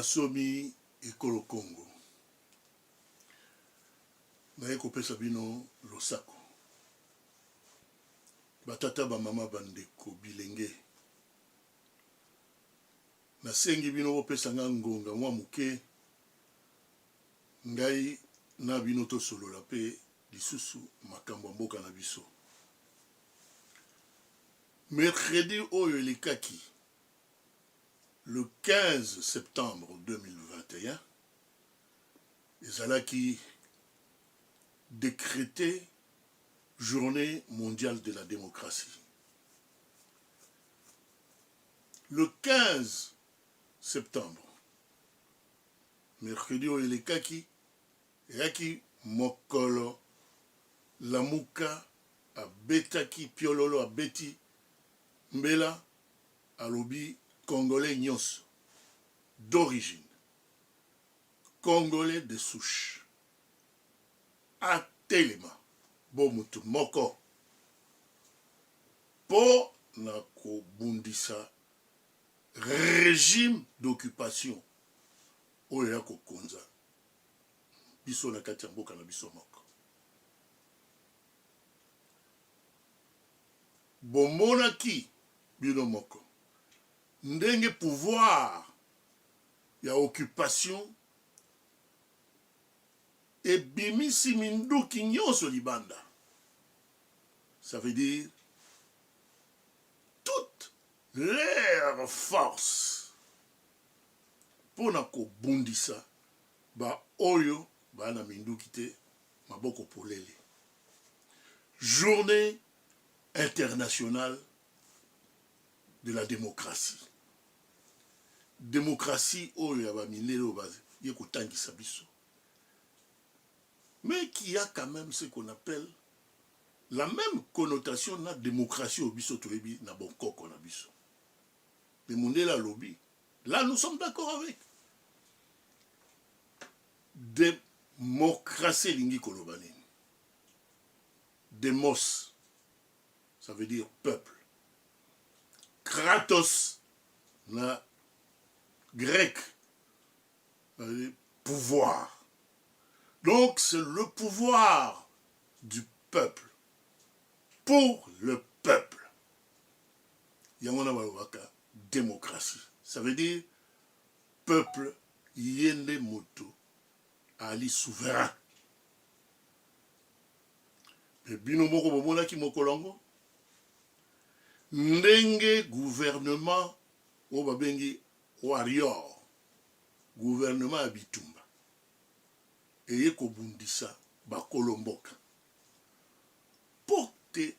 nasomi ekolo Congo. Naye kopesa bino losako. Batata ba mama bandeko bilenge. Nasengi bino opesa nga ngonga mwa muke. Ngai na bino to solola pe lisusu makambo ya mboka na biso. Mercredi oyo elekaki le 15 septembre 2021 ezalaki décrété journée mondiale de la démocratie. Le 15 septembre, mercredi oyo elekaki yaki mokolo lamuka abetaki piololo abeti mbela alobi congolais nyonso d'origine, congolais de souche, atelema bomutu moko po na kobundisa régime d'occupation oyo ya kokonza biso na kati ya mboka na biso moko. Bomonaki bino moko ndenge pouvoir ya occupation ebimisi minduki nyonso libanda. Ça veut dire toute leur force pour na kobundisa ba oyo ba na minduki te maboko polele. Journée internationale de la démocratie. Démocratie oyo ya ba minelo ba ye kotangisa biso. Mais qui a quand même ce qu'on appelle la même connotation na démocratie au biso toyebi na bokoko na biso. Le mondela lobby. Là nous sommes d'accord avec. Démocratie lingi kolobani. Demos, ça veut dire peuple. Kratos, na grec, ça veut dire pouvoir. Donc c'est le pouvoir du peuple pour le peuple. Yamona walwaka démocratie. Ça veut dire peuple yende moto ali souverain. Et bino moko bomona ki mokolongo ndenge gouvernement o babengi warrior gouvernement ya bitumba eye kobundisa bakolomboka porte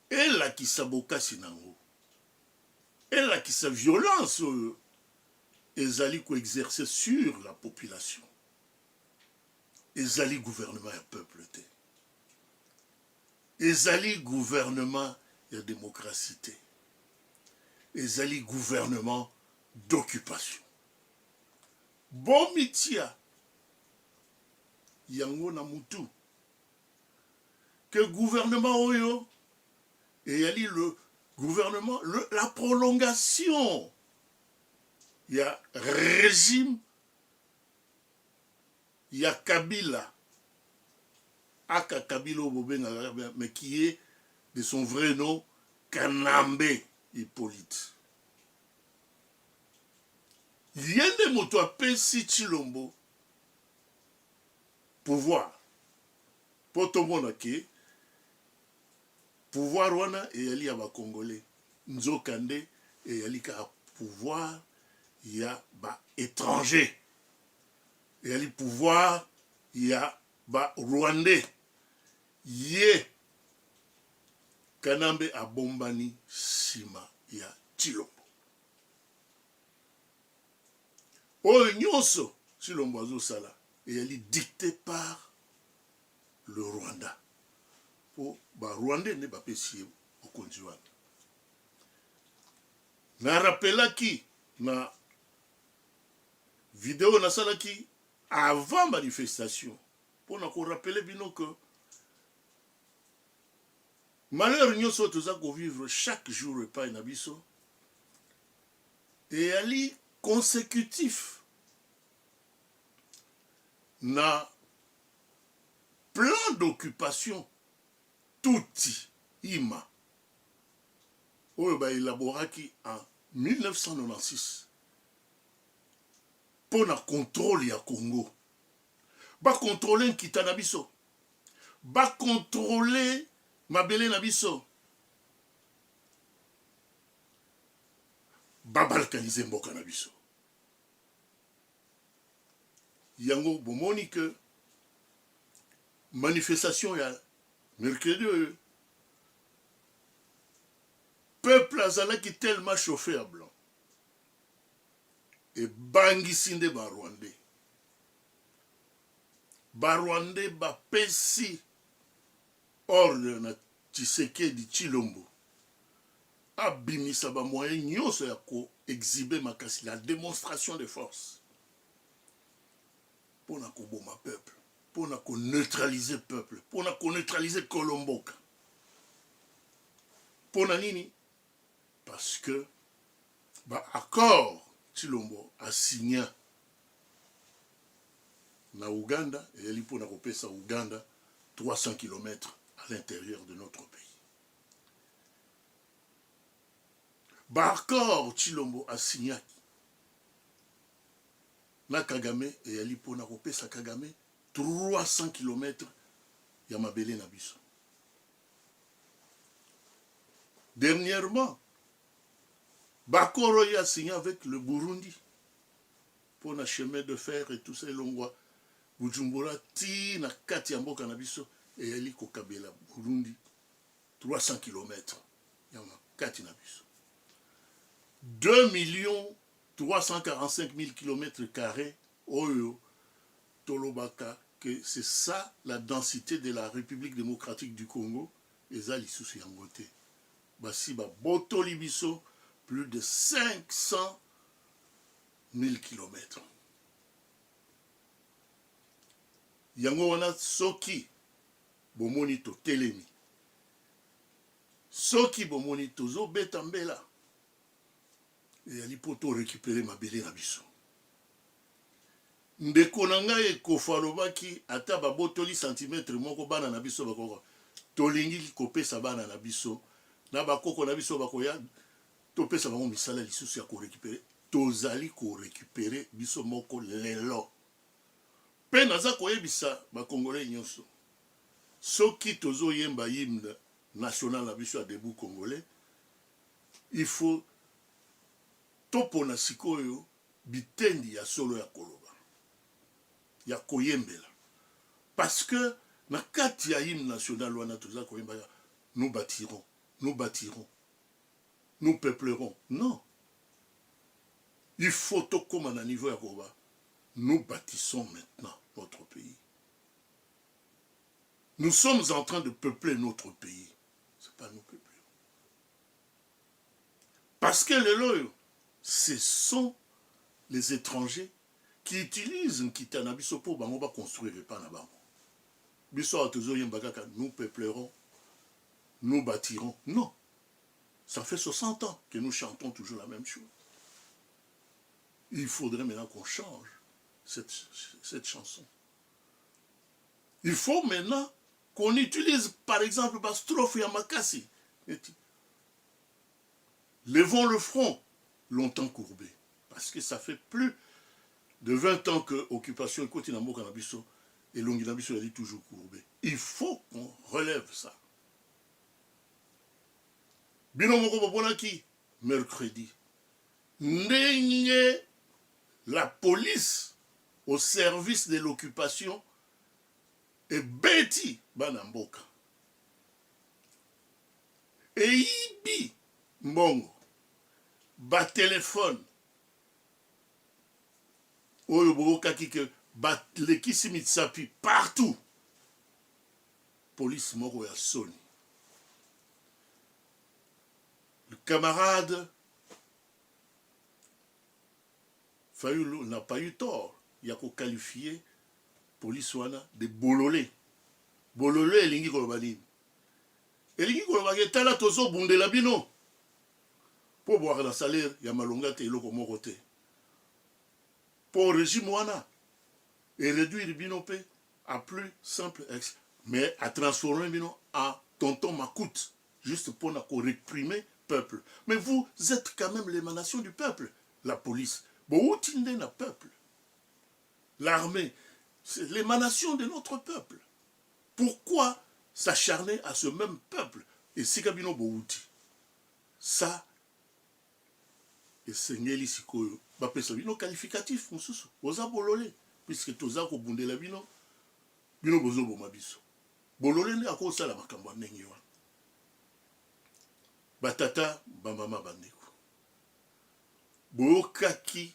elakisa bokasi nango elakisa violence oyo ezali koexercer sur la population. Ezali gouvernement ya peuple te. Ezali gouvernement ya démocratie te. Ezali gouvernement d'occupation. Bon mitia yango na mutu que gouvernement oyo eyali le gouvernement la prolongation ya régime ya Kabila aka Kabila Bobenga, mais qui est de son vrai nom Kanambe Hippolyte. Yende moto apesi Chilombo pouvoir. Poto mona ke pouvoir wana eyali ya ba Congolais. Nzokande eyali ka pouvoir ya ba étranger. Eyali pouvoir ya ba Rwandais. Ye Kanambe abombani sima ya Chilombo. Oyo nyonso Chilombo azosala eyali dicté par le Rwanda. Po ba Rwandais ne bapesi okonzi wana. Na rappelaki na vidéo nasalaki avant manifestation pour na ko rappeler bino que malheur nyonso toza ko vivre chaque jour epai na biso et ali consécutif na plan d'occupation touti ima oyo baélaboraki en 1996 pour na contrôle ya Congo. Ba contrôler nkita na biso. Ba contrôler mabele na biso. Ba balkaniser mboka na biso. Yango bomoni que manifestation ya mercredi peuple azalaki tellement chauffé à blanc et bangisi nde barwandais bapesi ordre na Tshisekedi Tshilombo abimisa ba moyen nyonso ya ko exhiber makasi la démonstration de force pour na koboma peuple, pour na ko neutraliser peuple, pour na ko neutraliser Kolomboka. Pour na nini? Parce que ba accord Tshilombo a signé na Ouganda et il pour na kopesa Ouganda 300 km à l'intérieur de notre pays. Ba accord Tshilombo a signé na Kagame et il pour na kopesa Kagame 300 km ya mabele na biso. Dernièrement, Bakoro a signé avec le Burundi pour un chemin de fer et tout ça, l'ongwa Bujumbura ti na kati ya mboka na biso et yali kokabela Burundi 300 km ya kati na biso. 2 345 000 km² oyo tolobaka que c'est ça la densité de la République démocratique du Congo et ça lisusu yango te. Basi ba botoli biso plus de 500 000 km. Yango wana soki bomoni to telemi. Soki bomoni tozo betambela. Et yali poto récupérer mabele na biso. Ndeko na ngai ekofalobaki ata ba botoli centimètre moko bana na biso bakoko. Tolingi kopesa bana na biso. Na bakoko na biso bakoya topesa bango misala lisusu ya ko récupérer tozali ko récupérer biso moko lelo pe naza koyebisa ba congolais nyonso soki tozo yemba hymne national na biso ya debout congolais il faut topona sikoyo bitendi ya solo ya koloba ya koyembela parce que na kati ya hymne national wana toza koyemba nous bâtirons, nous bâtirons, nous peuplerons. Non. Il faut tout comme à niveau à Koba. Nous bâtissons maintenant notre pays. Nous sommes en train de peupler notre pays. Ce n'est pas nous peupler. Parce que les loyaux, ce sont les étrangers qui utilisent Nkitana biso pour bango ba construire pas na bango. Biso atozo yembaka nous peuplerons. Nous bâtirons. Non. Ça fait 60 ans que nous chantons toujours la même chose. Il faudrait maintenant qu'on change cette chanson. Il faut maintenant qu'on utilise, par exemple, la strophe Yamakasi. Levons le front, longtemps courbé. Parce que ça fait plus de 20 ans que l'occupation est en Canabiso et l'Onginabiso est toujours courbé. Il faut qu'on relève ça. Binomoko Bobonaki, mercredi. Ndenge la police au service de l'occupation est bêti Banamboka. Et Ibi Mbongo, ba téléphone, Oyoboka Kike, ba lekisi mitsapi, partout. Police moko ya Sony. Le camarade Fayulu n'a pas eu tort. Il a qualifié police wana de bololé. Bololé elingi kolobani. Elingi kolobani tala tozo bundela bino. Pour boire la salaire ya malonga te eloko moko te. Pour régime wana et réduire bino à plus simple, mais à transformer bino en tonton Macoute, juste pour réprimer le peuple. Mais vous êtes quand même l'émanation du peuple, la police. Bon, où peuple? L'armée, c'est l'émanation de notre peuple. Pourquoi s'acharner à ce même peuple? Et si Kabino Bouti, ça, et c'est Ngeli Sikoyo, bapesa bino qualificatif, mususu, oza bololé, puisque toza ko bundela bino, bino bozo boma biso. Bololé ne ako sala makambo ndenge wana. Batata, bamama bandeko. Boyokaki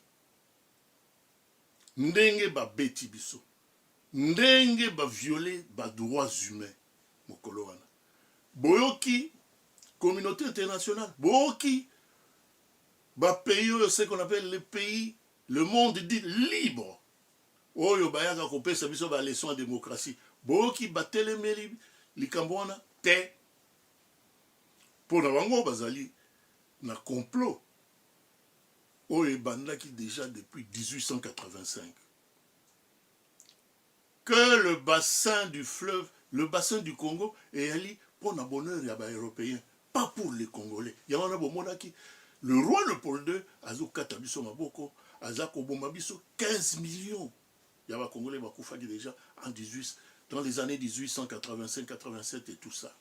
ndenge babeti biso. Ndenge ba violer ba droits humains mokolo wana. Boyoki communauté internationale, boyoki ba pays ce qu'on appelle les pays, le monde dit libre. Oyo bayaka kopesa biso ba leçon de démocratie. Boyoki batelemeli likambo wana te. Pona bango bazali na complot. Oyo bandaki déjà depuis 1885. Que le bassin du fleuve, le bassin du Congo est allé pour un bonheur des Européens, pas pour les Congolais. Il y a un monarque. Le roi Léopold II, Azo Katabiso Maboko, Azako Bomabiso, 15 millions. Il y a un Congolais qui déjà en 18, dans les années 1885, 87 et tout ça.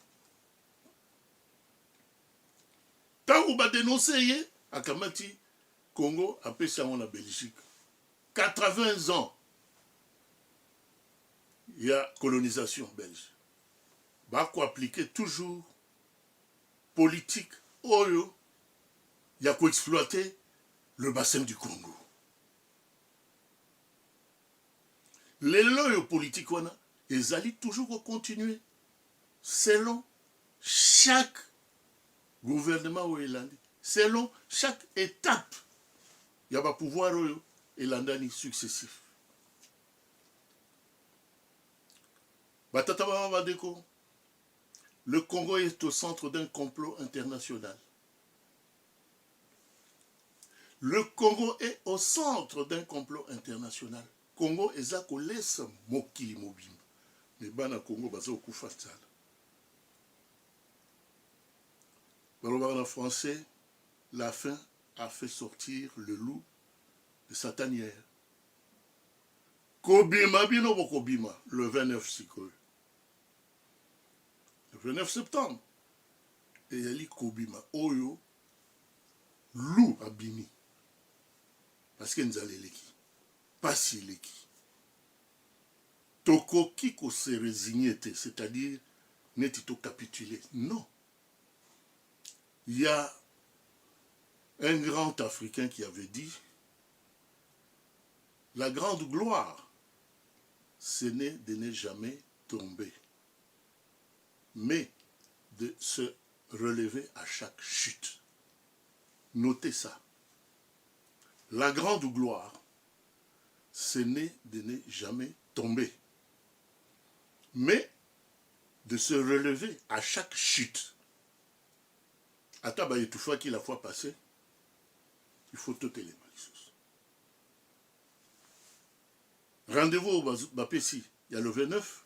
Tant qu'on va dénoncer, à Kamati, Congo, après ça, on a Belgique. 80 ans. Il y a colonisation belge. Bah, quoi appliquer toujours politique, oyo, il y a quoi exploiter le bassin du Congo. Les lois politiques, ils allaient toujours continuer selon chaque gouvernement ou élandi, selon chaque étape. Il y a pas pouvoir élandani successif. Le Congo est au centre d'un complot international. Le Congo est au centre d'un complot international. Congo est laisse mokili mobimba. Mais bana Congo bazo kufa tsala. En français, la faim a fait sortir le loup de sa tanière. Kobima bino bokobima le 29 sikoyo. Le 29 septembre, et il y a Kobima, Oyo, loup abimi. Parce que nous allons l'équipe. Pas si l'équipe. Toko Kiko se résigner, c'est-à-dire, n'est to capituler. Non. Il y a un grand Africain qui avait dit, la grande gloire, ce n'est de ne jamais tomber, mais de se relever à chaque chute. Notez ça. La grande gloire, ce n'est de ne jamais tomber, mais de se relever à chaque chute. Ataba et toutefois qui la fois passée, il faut tout élément. Rendez-vous au Bapessi, il y a le 29,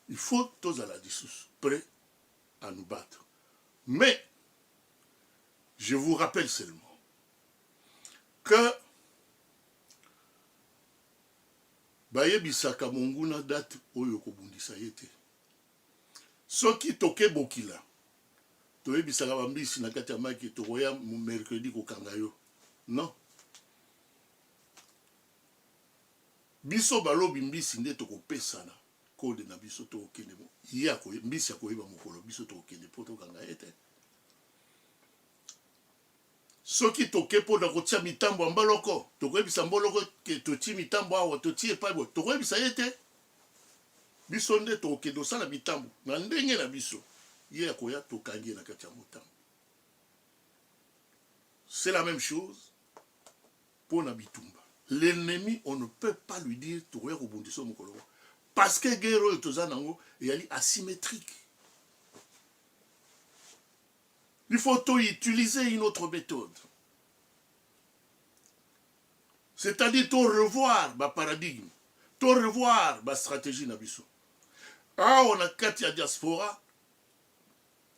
il faut tous à la dissous, prêts à nous battre. Mais, je vous rappelle seulement que bayebisaka monguna date oyo kobundisa yete. Soki toke bokila, toyebisaka bambisi na kati ya maki tokoya mercredi kokanga yo. Non. Biso balobi mbisi nde tokopesana kode na biso tokokende mo. Iya ko mbisi akoyeba mokolo biso tokokende po tokanga ete. Soki toke po na kotia mitambo ambaloko, tokoyebisa mboloko ke toti mitambo awa toti epabo, tokoyebisa ete. Biso nde tokokende osala mitambo na ndenge na biso. Iya koya tokangi na kati ya motambo. C'est la même chose pour na bitumba. L'ennemi, on ne peut pas lui dire parce que guerre est asymétrique. Il faut utiliser une autre méthode. C'est-à-dire revoir le paradigme. to revoir ba stratégie na biso. Ah, on a kati ya diaspora,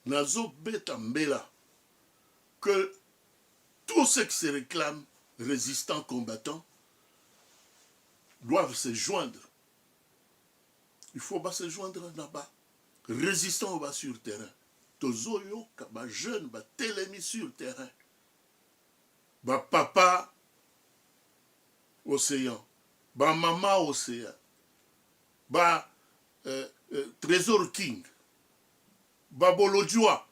nazo beta mbela, que tous ceux qui se réclament résistants, combattants, doivent se joindre. Il faut pas se joindre là-bas. Résistants bas sur terrain. Tozoyo, ba jeune, ba télémi sur terrain. Ba papa océan. Ba maman océan. Ba Trésor King. Ba Bolodjoa.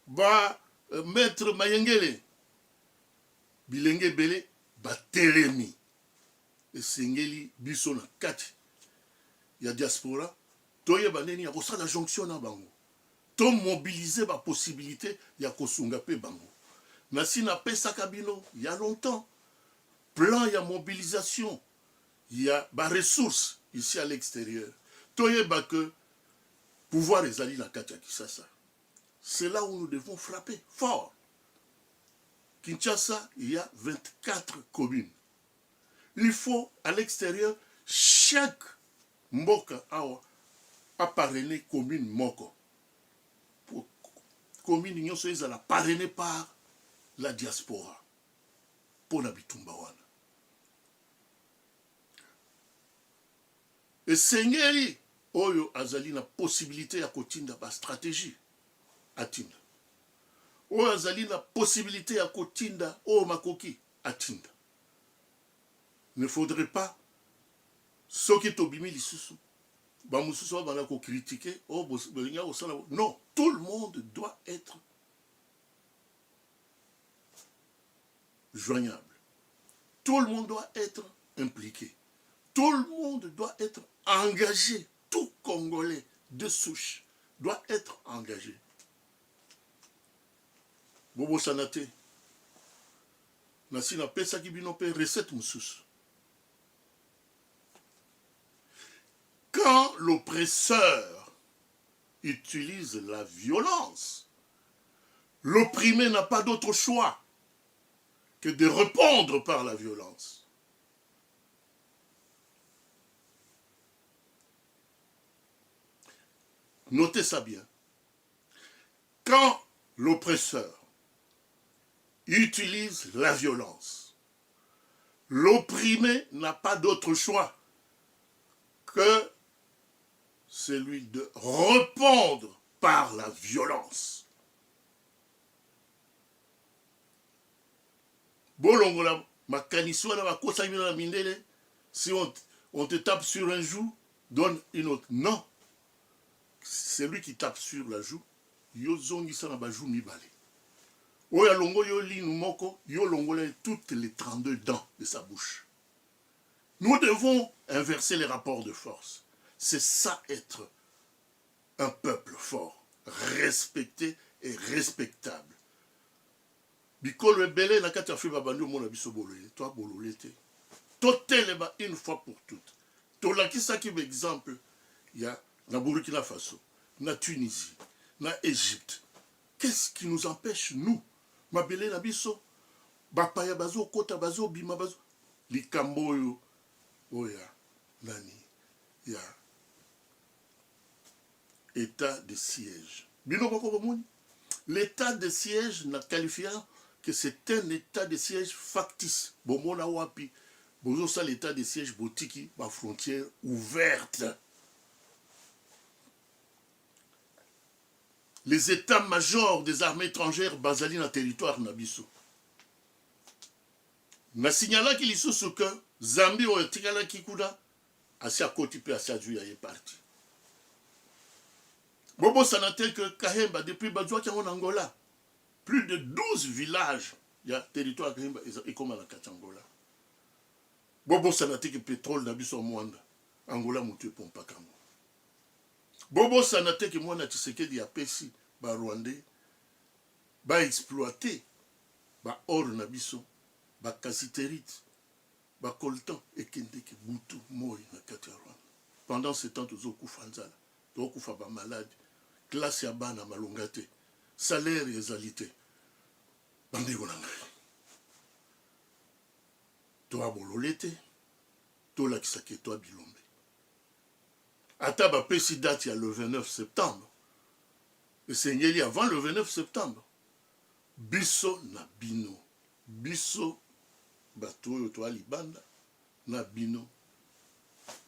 Ba Maître Mayengele. Bilenge Bele, ba télémi. Et sengeli biso na kati. Ya diaspora. Toye baneni ya kosala jonction na bango. To mobiliser ba possibilité ya kosunga pe bango. Nasi na pesa kabino, il y a longtemps. Plan ya mobilisation. Il y a ba ressources ici à l'extérieur. Toye ba que pouvoir ezali na kati ya Kinshasa. C'est là où nous devons frapper fort. Kinshasa, il y a 24 communes. Il faut à l'extérieur chaque mboka a parrainé commune moko. Commune nyonso ezala parrainé par la diaspora. Pour na bitumba wana. Et sengeli oyo azali na possibilité ya kotinda ba stratégie atinda. Oyo azali na possibilité ya kotinda o makoki atinda. Ne faudrait pas soki tobimi lisusu ba mususu ba na ko critiquer non, tout le monde doit être joignable. Tout le monde doit être impliqué. Tout le monde doit être engagé. Tout Congolais de souche doit être engagé. Bobo Sanate. Nasi na pesa ki bino pe recette mususu. Quand l'oppresseur utilise la violence, l'opprimé n'a pas d'autre choix que de répondre par la violence. Notez ça bien. Quand l'oppresseur utilise la violence, l'opprimé n'a pas d'autre choix que celui de répondre par la violence. Bolongola makaniswa na bakosa mina na mindele, si on te tape sur un joue, donne une autre. Non. Celui qui tape sur la joue, yo zongisa na bajou mibale. Oya longo yo linu moko, yo longola toutes les 32 dents de sa bouche. Nous devons inverser les rapports de force. C'est ça être un peuple fort, respecté et respectable. Bikolo ebele na kati Afrika bando mona biso bolole, toi bololete. Toteleba une fois pour toutes. Tolakisa ki exemple, ya na Burkina Faso, na Tunisie, na Égypte. Qu'est-ce qui nous empêche, nous, mabele na biso, bapaya bazo, kota bazo, bima bazo, likambo yo, oya, nani, ya, état de siège. Bino bako bomoni, l'état de siège n'a qualifié que c'est un état de siège factice. Bomona wapi, bozo ça l'état de siège botiki, ma frontière ouverte. Les états-majors des armées étrangères basali na territoire nabiso. Na signala ki lisusu que Zambie o tikala kikuda asia koti pe asia juya est parti. Bobo sanatel que Kahemba depuis Badjoua qui en Angola, plus de 12 villages il y a territoire Kahemba et comme à la Angola. Bobo sanatel que pétrole nabiso mwanda Angola mutu pompa kamo. Bobo sanate que moi na Tshisekedi ya pesi ba Rwandais ba exploiter ba or na biso ba casiterite ba coltan et kende ke butu moi na kati ya Rwanda. Pendant ce temps tozo kufa nzala, tozo kufa ba malade, classe ya bana malonga te, salaire ezalité. Bande ko na ngai. To abololete tolakisaka eto bilombe ata bapesi date ya le 29 septembre esengeli avant le 29 septembre biso na bino biso bato oyo toa libanda na bino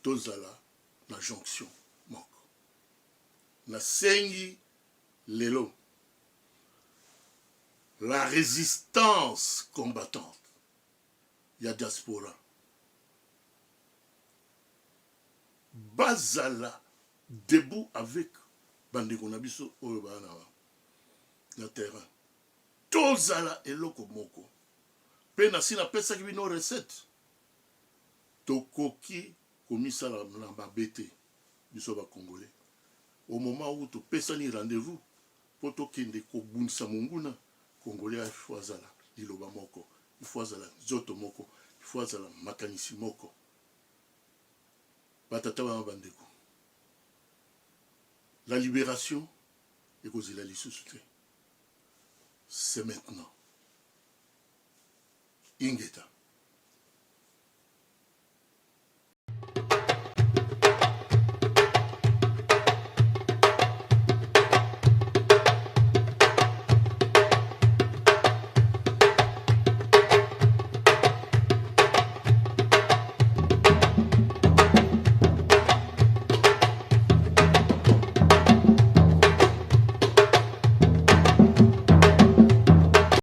tozala na jonction moko nasengi lelo la résistance combattante ya diaspora bazala debout avec bandeko na biso oyo bana na terrain tozala eloko moko pe na sina pesaki bino recette tokoki komisala na babete biso ba congolais au moment où topesani rendez-vous po tokende kobundisa monguna congolais il faut azala liloba moko il faut azala nzoto moko il faut azala makanisi moko batata bana bandeko la libération ekozela lisusu te c'est maintenant ingeta